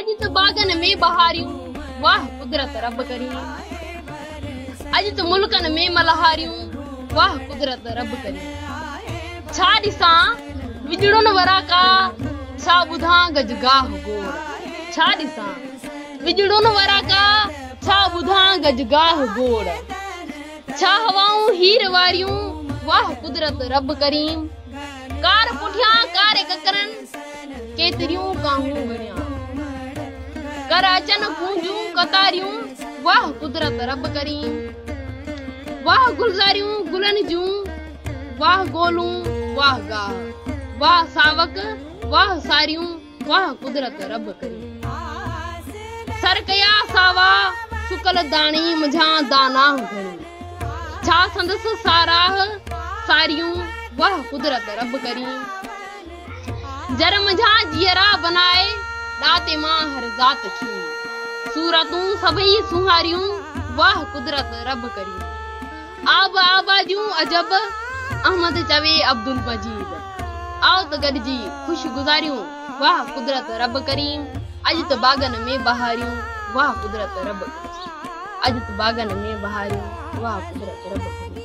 अज तो बागन में बहारियूं, वाह कुदरत रब करीम। अज तो मुल्कन में मल्हारियूं, वाह कुदरत रब करीम। छा ॾिसां विजड़ुन वरा का, छा ॿुधां गजगाह गोड़। छा ॾिसां विजड़ुन वरा का, छा ॿुधां गजगाह गोड़। छा हवाऊं हीर वारियूं, वाह कुदरत रब करीम। कार पुठियां कारे ककरन, केतरियूं काहूं विड़ियां। कर अचन गूंजूं कतारियूं, वाह कुदरत रब करीम। वाह गुलजारियूं गुलन जूं, वाह गोलूं वाह गाह। वाह सावक वाह सारियूं, वाह कुदरत रब करीम। सर कया सावा सुकल दाणी मुझा दाना घणी। छा संदस साराह सारियूं, वाह कुदरत रब करीम। जर मुझा जियरा बनाए, दाते मां हर जात छू। सूरतूं सभई सुहारियूं, वाह कुदरत रब करीम। आब आबाजूं अजब, अहमद चवे अब्दुल मजीद। आओ त गॾिजी खुश गुज़ारियूं, वाह कुदरत रब करीम। अज तो बागन में बहारियूं, वाह कुदरत रब करीम। अज तो बागन में बहारियूं, वाह कुदरत रब करीम।